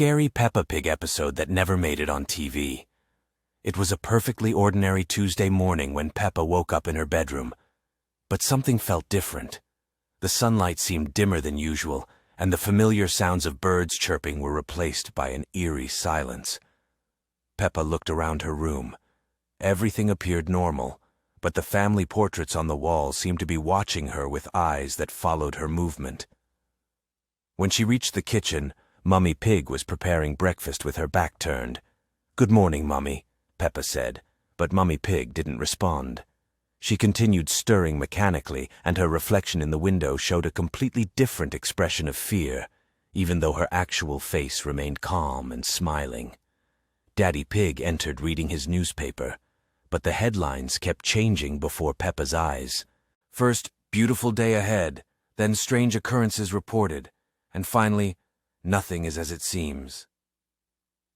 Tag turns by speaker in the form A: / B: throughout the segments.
A: scary Peppa Pig episode that never made it on TV. It was a perfectly ordinary Tuesday morning when Peppa woke up in her bedroom. But something felt different. The sunlight seemed dimmer than usual, and the familiar sounds of birds chirping were replaced by an eerie silence. Peppa looked around her room. Everything appeared normal, but the family portraits on the wall seemed to be watching her with eyes that followed her movement. When she reached the kitchen, Mummy Pig was preparing breakfast with her back turned. "Good morning, Mummy," Peppa said, but Mummy Pig didn't respond. She continued stirring mechanically, and her reflection in the window showed a completely different expression of fear, even though her actual face remained calm and smiling. Daddy Pig entered reading his newspaper, but the headlines kept changing before Peppa's eyes. First, beautiful day ahead, then strange occurrences reported, and finally, nothing is as it seems.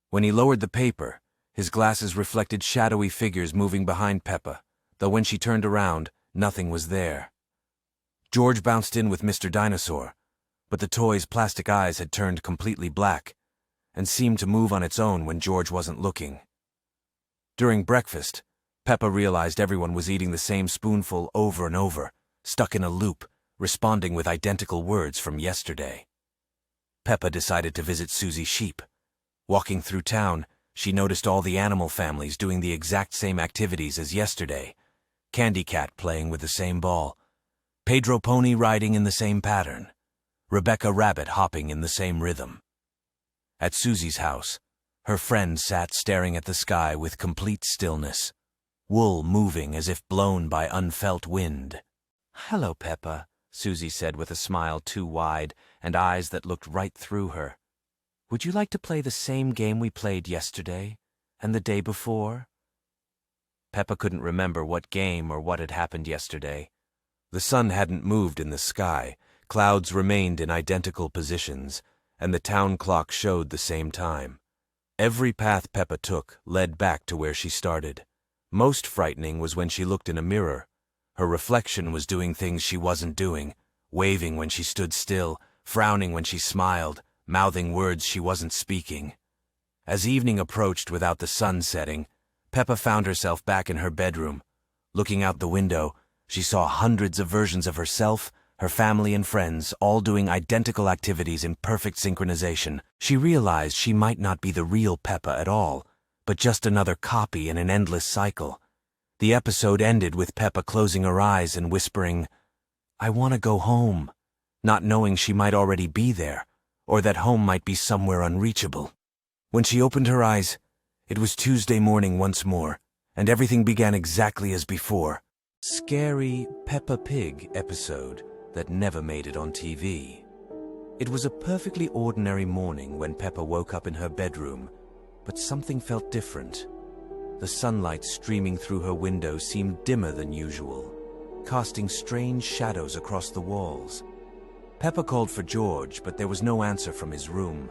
A: When he lowered the paper, his glasses reflected shadowy figures moving behind Peppa, though when she turned around, nothing was there. George bounced in with Mr. Dinosaur, but the toy's plastic eyes had turned completely black and seemed to move on its own when George wasn't looking. During breakfast, Peppa realized everyone was eating the same spoonful over and over, stuck in a loop, responding with identical words from yesterday. Peppa decided to visit Susie's sheep. Walking through town, she noticed all the animal families doing the exact same activities as yesterday. Candy Cat playing with the same ball, Pedro Pony riding in the same pattern, Rebecca Rabbit hopping in the same rhythm. At Susie's house, her friend sat staring at the sky with complete stillness, wool moving as if blown by unfelt wind. "Hello, Peppa," Susie said with a smile too wide and eyes that looked right through her. "Would you like to play the same game we played yesterday and the day before?" Peppa couldn't remember what game or what had happened yesterday. The sun hadn't moved in the sky, clouds remained in identical positions, and the town clock showed the same time. Every path Peppa took led back to where she started. Most frightening was when she looked in a mirror. Her reflection was doing things she wasn't doing, waving when she stood still, frowning when she smiled, mouthing words she wasn't speaking. As evening approached without the sun setting, Peppa found herself back in her bedroom. Looking out the window, she saw hundreds of versions of herself, her family and friends, all doing identical activities in perfect synchronization. She realized she might not be the real Peppa at all, but just another copy in an endless cycle. The episode ended with Peppa closing her eyes and whispering, "I want to go home," not knowing she might already be there, or that home might be somewhere unreachable. When she opened her eyes, it was Tuesday morning once more, and everything began exactly as before. Scary Peppa Pig episode that never made it on TV. It was a perfectly ordinary morning when Peppa woke up in her bedroom, but something felt different. The sunlight streaming through her window seemed dimmer than usual, casting strange shadows across the walls. Peppa called for George, but there was no answer from his room.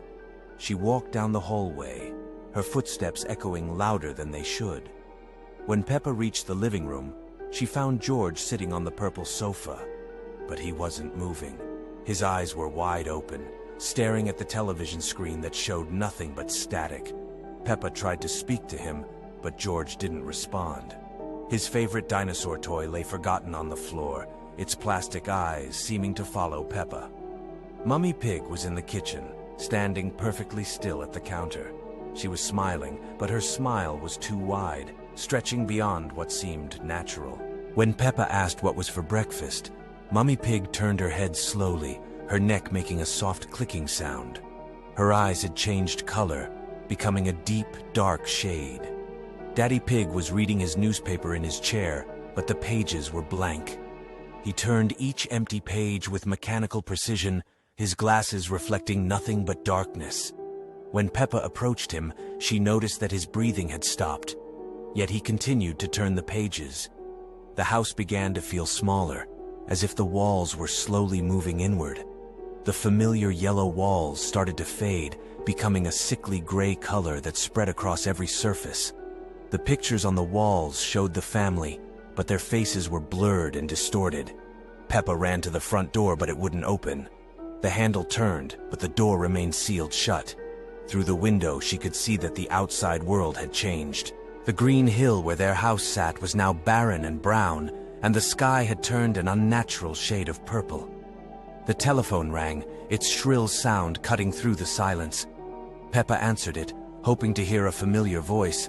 A: She walked down the hallway, her footsteps echoing louder than they should. When Peppa reached the living room, she found George sitting on the purple sofa, but he wasn't moving. His eyes were wide open, staring at the television screen that showed nothing but static. Peppa tried to speak to him, but George didn't respond. His favorite dinosaur toy lay forgotten on the floor, its plastic eyes seeming to follow Peppa. Mummy Pig was in the kitchen, standing perfectly still at the counter. She was smiling, but her smile was too wide, stretching beyond what seemed natural. When Peppa asked what was for breakfast, Mummy Pig turned her head slowly, her neck making a soft clicking sound. Her eyes had changed color, becoming a deep, dark shade. Daddy Pig was reading his newspaper in his chair, but the pages were blank. He turned each empty page with mechanical precision, his glasses reflecting nothing but darkness. When Peppa approached him, she noticed that his breathing had stopped, yet he continued to turn the pages. The house began to feel smaller, as if the walls were slowly moving inward. The familiar yellow walls started to fade, becoming a sickly gray color that spread across every surface. The pictures on the walls showed the family, but their faces were blurred and distorted. Peppa ran to the front door, but it wouldn't open. The handle turned, but the door remained sealed shut. Through the window, she could see that the outside world had changed. The green hill where their house sat was now barren and brown, and the sky had turned an unnatural shade of purple. The telephone rang, its shrill sound cutting through the silence. Peppa answered it, hoping to hear a familiar voice,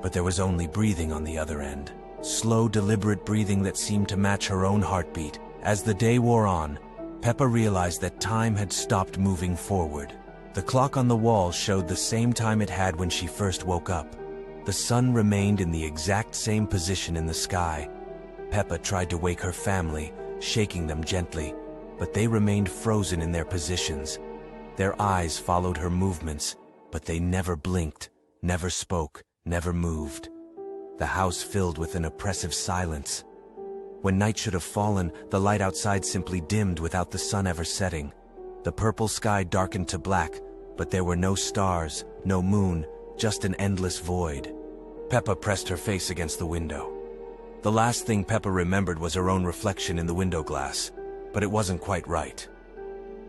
A: but there was only breathing on the other end. Slow, deliberate breathing that seemed to match her own heartbeat. As the day wore on, Peppa realized that time had stopped moving forward. The clock on the wall showed the same time it had when she first woke up. The sun remained in the exact same position in the sky. Peppa tried to wake her family, shaking them gently, but they remained frozen in their positions. Their eyes followed her movements, but they never blinked, never spoke, never moved. The house filled with an oppressive silence. When night should have fallen, the light outside simply dimmed without the sun ever setting. The purple sky darkened to black, but there were no stars, no moon, just an endless void. Peppa pressed her face against the window. The last thing Peppa remembered was her own reflection in the window glass, but it wasn't quite right.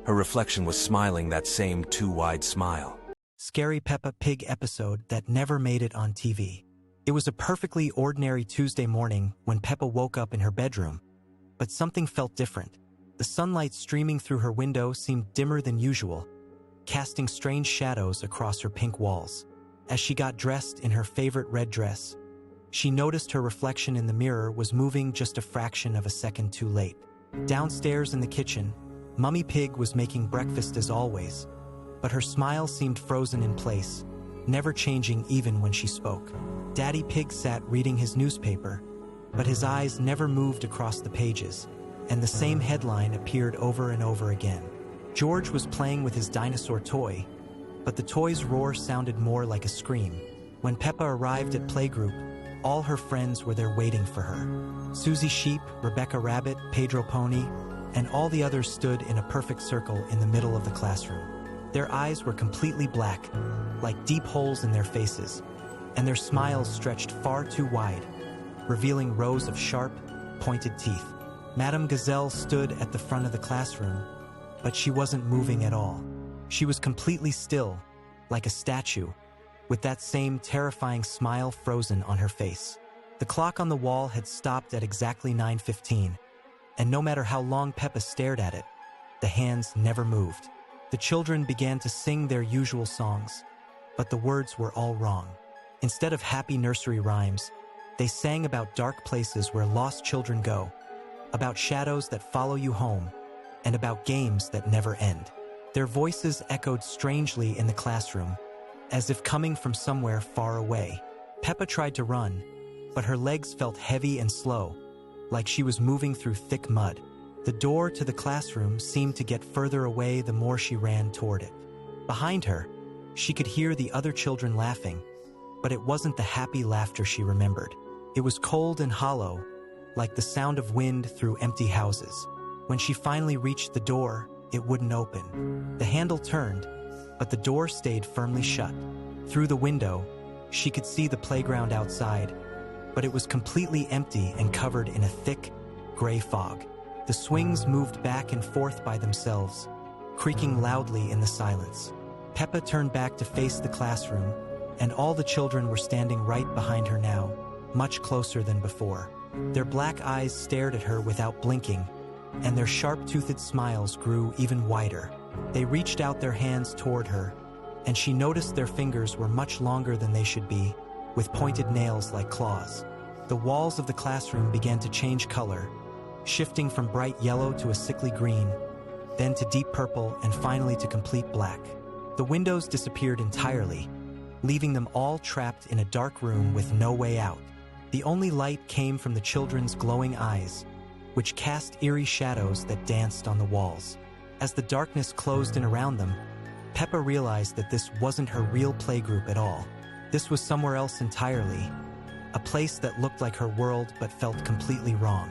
A: Her reflection was smiling that same too-wide smile.
B: Scary Peppa Pig episode that never made it on TV. It was a perfectly ordinary Tuesday morning when Peppa woke up in her bedroom, but something felt different. The sunlight streaming through her window seemed dimmer than usual, casting strange shadows across her pink walls. As she got dressed in her favorite red dress, she noticed her reflection in the mirror was moving just a fraction of a second too late. Downstairs in the kitchen, Mummy Pig was making breakfast as always, but her smile seemed frozen in place, never changing even when she spoke. Daddy Pig sat reading his newspaper, but his eyes never moved across the pages, and the same headline appeared over and over again. George was playing with his dinosaur toy, but the toy's roar sounded more like a scream. When Peppa arrived at playgroup, all her friends were there waiting for her. Susie Sheep, Rebecca Rabbit, Pedro Pony, and all the others stood in a perfect circle in the middle of the classroom. Their eyes were completely black, like deep holes in their faces, and their smiles stretched far too wide, revealing rows of sharp, pointed teeth. Madame Gazelle stood at the front of the classroom, but she wasn't moving at all. She was completely still, like a statue, with that same terrifying smile frozen on her face. The clock on the wall had stopped at exactly 9:15, and no matter how long Peppa stared at it, the hands never moved. The children began to sing their usual songs, but the words were all wrong. Instead of happy nursery rhymes, they sang about dark places where lost children go, about shadows that follow you home, and about games that never end. Their voices echoed strangely in the classroom, as if coming from somewhere far away. Peppa tried to run, but her legs felt heavy and slow, like she was moving through thick mud. The door to the classroom seemed to get further away the more she ran toward it. Behind her, she could hear the other children laughing, but it wasn't the happy laughter she remembered. It was cold and hollow, like the sound of wind through empty houses. When she finally reached the door, it wouldn't open. The handle turned, but the door stayed firmly shut. Through the window, she could see the playground outside, but it was completely empty and covered in a thick, gray fog. The swings moved back and forth by themselves, creaking loudly in the silence. Peppa turned back to face the classroom, and all the children were standing right behind her now, much closer than before. Their black eyes stared at her without blinking, and their sharp-toothed smiles grew even wider. They reached out their hands toward her, and she noticed their fingers were much longer than they should be, with pointed nails like claws. The walls of the classroom began to change color, shifting from bright yellow to a sickly green, then to deep purple, and finally to complete black. The windows disappeared entirely, leaving them all trapped in a dark room with no way out. The only light came from the children's glowing eyes, which cast eerie shadows that danced on the walls. As the darkness closed in around them, Peppa realized that this wasn't her real playgroup at all. This was somewhere else entirely, a place that looked like her world but felt completely wrong.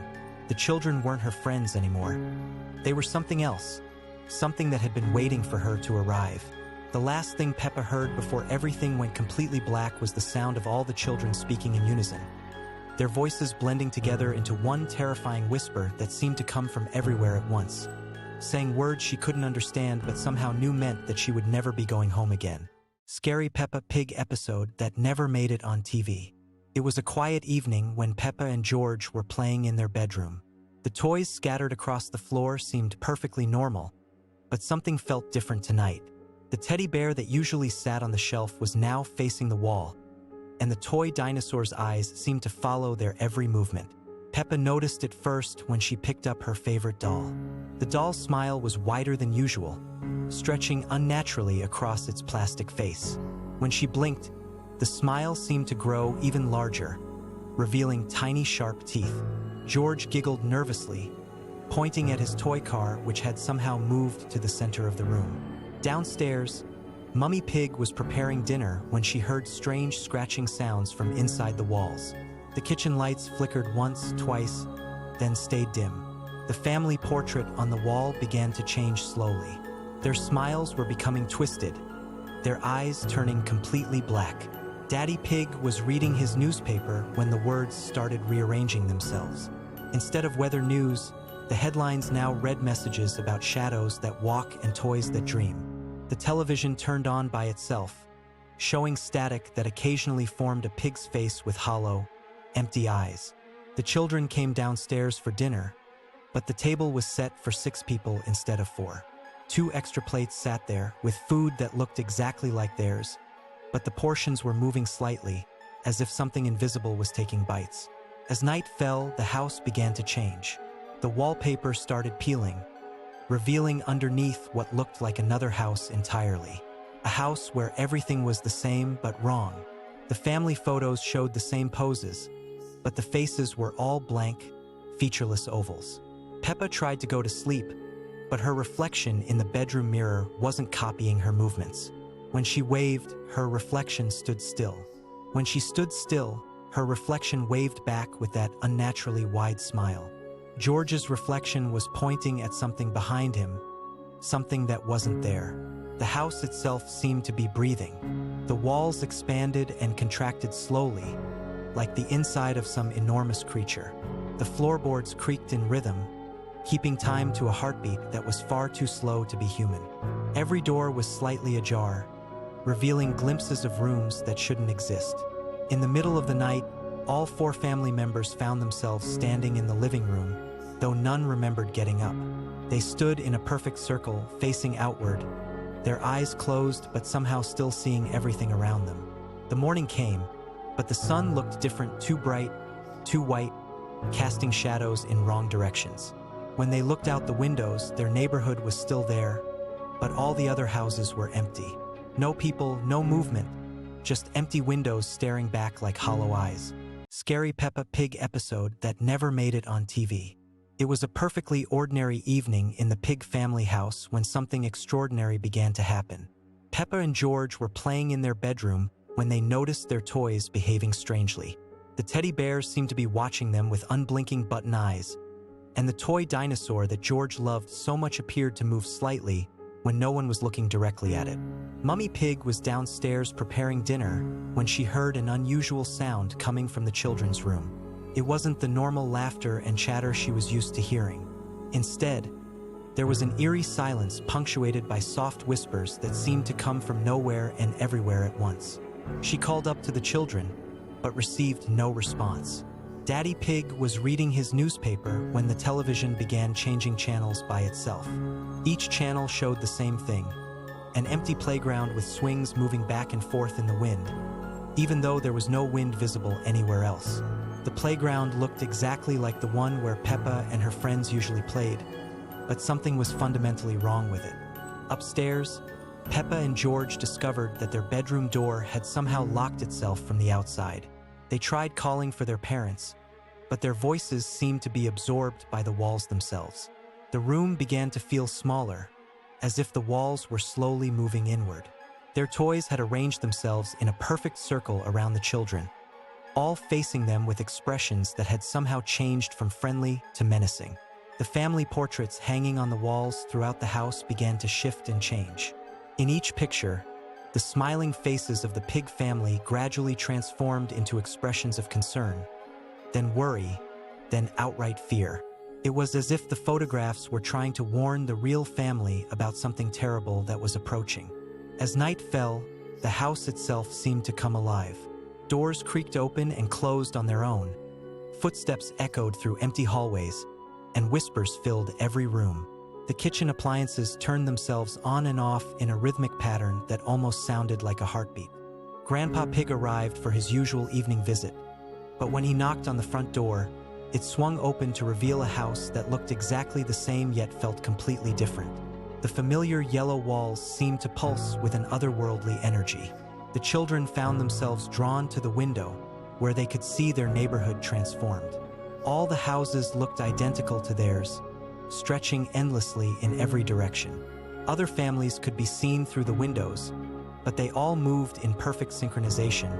B: The children weren't her friends anymore. They were something else, something that had been waiting for her to arrive. The last thing Peppa heard before everything went completely black was the sound of all the children speaking in unison, their voices blending together into one terrifying whisper that seemed to come from everywhere at once, saying words she couldn't understand but somehow knew meant that she would never be going home again. Scary Peppa Pig episode that never made it on TV. It was a quiet evening when Peppa and George were playing in their bedroom. The toys scattered across the floor seemed perfectly normal, but something felt different tonight. The teddy bear that usually sat on the shelf was now facing the wall, and the toy dinosaur's eyes seemed to follow their every movement. Peppa noticed it first when she picked up her favorite doll. The doll's smile was wider than usual, stretching unnaturally across its plastic face. When she blinked, the smile seemed to grow even larger, revealing tiny sharp teeth. George giggled nervously, pointing at his toy car which had somehow moved to the center of the room. Downstairs, Mummy Pig was preparing dinner when she heard strange scratching sounds from inside the walls. The kitchen lights flickered once, twice, then stayed dim. The family portrait on the wall began to change slowly. Their smiles were becoming twisted, their eyes turning completely black. Daddy Pig was reading his newspaper when the words started rearranging themselves. Instead of weather news, the headlines now read messages about shadows that walk and toys that dream. The television turned on by itself, showing static that occasionally formed a pig's face with hollow, empty eyes. The children came downstairs for dinner, but the table was set for 6 people instead of 4. 2 extra plates sat there with food that looked exactly like theirs, but the portions were moving slightly, as if something invisible was taking bites. As night fell, the house began to change. The wallpaper started peeling, revealing underneath what looked like another house entirely. A house where everything was the same but wrong. The family photos showed the same poses, but the faces were all blank, featureless ovals. Peppa tried to go to sleep, but her reflection in the bedroom mirror wasn't copying her movements. When she waved, her reflection stood still. When she stood still, her reflection waved back with that unnaturally wide smile. George's reflection was pointing at something behind him, something that wasn't there. The house itself seemed to be breathing. The walls expanded and contracted slowly, like the inside of some enormous creature. The floorboards creaked in rhythm, keeping time to a heartbeat that was far too slow to be human. Every door was slightly ajar, revealing glimpses of rooms that shouldn't exist. In the middle of the night, all 4 family members found themselves standing in the living room, though none remembered getting up. They stood in a perfect circle, facing outward, their eyes closed but somehow still seeing everything around them. The morning came, but the sun looked different, too bright, too white, casting shadows in wrong directions. When they looked out the windows, their neighborhood was still there, but all the other houses were empty. No people, no movement, just empty windows staring back like hollow eyes. Scary Peppa Pig episode that never made it on TV. It was a perfectly ordinary evening in the Pig family house when something extraordinary began to happen. Peppa and George were playing in their bedroom when they noticed their toys behaving strangely. The teddy bears seemed to be watching them with unblinking button eyes, and the toy dinosaur that George loved so much appeared to move slightly when no one was looking directly at it. Mummy Pig was downstairs preparing dinner when she heard an unusual sound coming from the children's room. It wasn't the normal laughter and chatter she was used to hearing. Instead, there was an eerie silence punctuated by soft whispers that seemed to come from nowhere and everywhere at once. She called up to the children, but received no response. Daddy Pig was reading his newspaper when the television began changing channels by itself. Each channel showed the same thing, an empty playground with swings moving back and forth in the wind, even though there was no wind visible anywhere else. The playground looked exactly like the one where Peppa and her friends usually played, but something was fundamentally wrong with it. Upstairs, Peppa and George discovered that their bedroom door had somehow locked itself from the outside. They tried calling for their parents, but their voices seemed to be absorbed by the walls themselves. The room began to feel smaller, as if the walls were slowly moving inward. Their toys had arranged themselves in a perfect circle around the children, all facing them with expressions that had somehow changed from friendly to menacing. The family portraits hanging on the walls throughout the house began to shift and change. In each picture, the smiling faces of the Pig family gradually transformed into expressions of concern, then worry, then outright fear. It was as if the photographs were trying to warn the real family about something terrible that was approaching. As night fell, The house itself seemed to come alive. Doors creaked open and closed on their own. Footsteps echoed through empty hallways, and whispers filled every room. The kitchen appliances turned themselves on and off in a rhythmic pattern that almost sounded like a heartbeat. Grandpa Pig arrived for his usual evening visit, but when he knocked on the front door, it swung open to reveal a house that looked exactly the same yet felt completely different. The familiar yellow walls seemed to pulse with an otherworldly energy. The children found themselves drawn to the window, where they could see their neighborhood transformed. All the houses looked identical to theirs, stretching endlessly in every direction. Other families could be seen through the windows, but they all moved in perfect synchronization,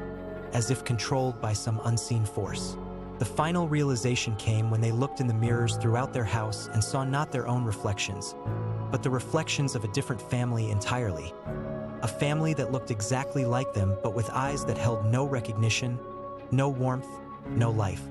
B: as if controlled by some unseen force. The final realization came when they looked in the mirrors throughout their house and saw not their own reflections, but the reflections of a different family entirely. A family that looked exactly like them, but with eyes that held no recognition, no warmth, no life.